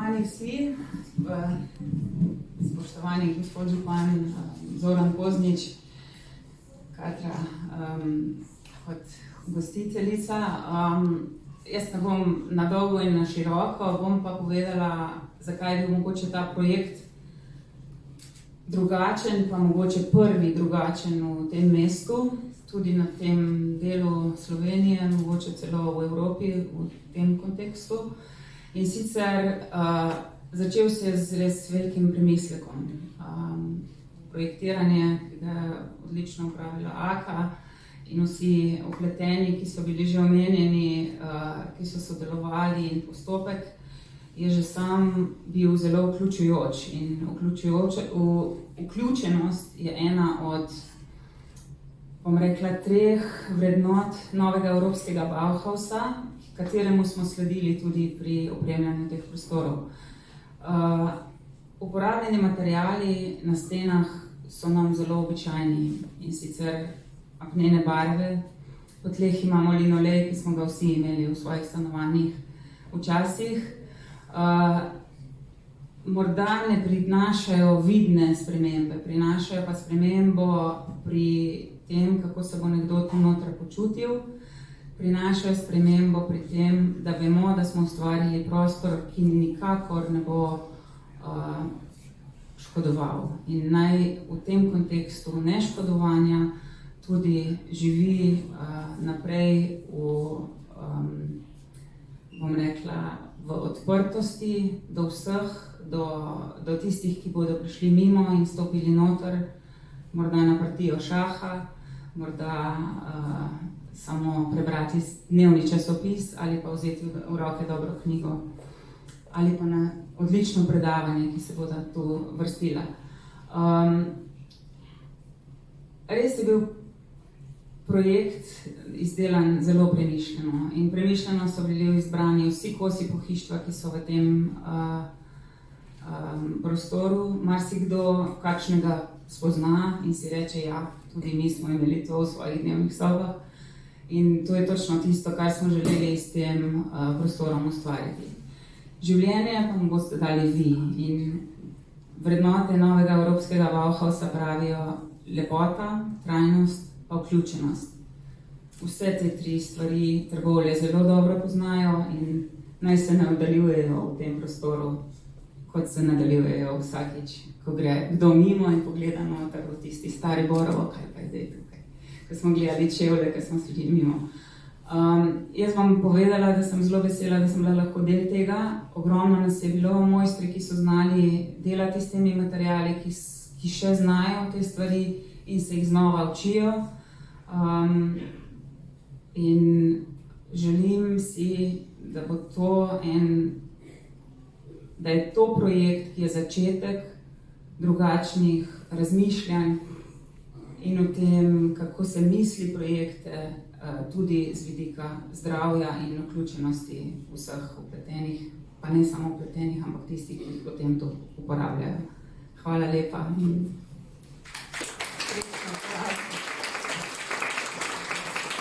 Spoštovani vsi, spoštovani gospod župan Zoran Poznič, Katra kot gostiteljica. Jaz ne bom na dolgo in na široko, bom pa povedala, zakaj je bil mogoče ta projekt drugačen, pa mogoče prvi drugačen v tem mestu, tudi na tem delu Slovenije, mogoče celo v Evropi v tem kontekstu. In sicer začel se je z res velikim premislekom. Projektiranje, ki ga je odlično upravila AKA in vsi vpleteni, ki so bili že omenjeni, ki so sodelovali, in postopek je že sam bil zelo vključujoč. In vključenost je ena od, bom rekla, 3 vrednot novega evropskega Bauhausa, kateremu smo sledili tudi pri opremljanju teh prostorov. Uporabljeni materiali na stenah so nam zelo običajni, in sicer apnene barve. Po tleh imamo linolej, ki smo ga vsi imeli v svojih stanovanjih včasih. Morda ne prinašajo vidne spremembe, prinašajo pa spremembo pri tem, kako se bo nekdo tu noter počutil. Prinašajo spremembo pri tem, da vemo, da smo ustvarili prostor, ki nikakor ne bo škodoval. In naj v tem kontekstu neškodovanja tudi živi naprej bom rekla, v odprtosti do vseh, do tistih, ki bodo prišli mimo in stopili noter, morda na partijo šaha, morda samo prebrati dnevni časopis ali pa vzeti v roke dobro knjigo ali pa na odlično predavanje, ki se bodo tu vrstila. Res je bil projekt izdelan zelo premišljeno, in premišljeno so bili izbrani vsi kosi pohištva, ki so v tem prostoru. Marsikdo kakšnega spozna in si reče, ja, tudi mi smo imeli to v svojih dnevnih sobah. In to je točno tisto, kar smo želeli s tem prostorom ustvariti. Življenje pa mu boste dali vi, in vrednote novega evropskega Bauhausa pravijo lepota, trajnost pa vključenost. Vse te 3 stvari Trbovlje zelo dobro poznajo in naj se nadaljujejo v tem prostoru, kot se nadaljujejo vsakič, ko gre kdo mimo in pogleda noter v tisti stari Borovo, kaj pa je zdaj tukaj, ko smo gledali čevlje, ko smo šli mimo. Jaz bom povedala, da sem zelo vesela, da sem bila lahko del tega. Ogromno nas je bilo mojstri, ki so znali delati s temi materiali, ki še znajo te stvari in se jih znova učijo. In želim si, da bo da je to projekt, ki je začetek drugačnih razmišljanj in o tem, kako se misli projekte, tudi z vidika zdravja in vključenosti vseh vpletenih, pa ne samo vpletenih, ampak tistih, ki potem to uporabljajo. Hvala lepa.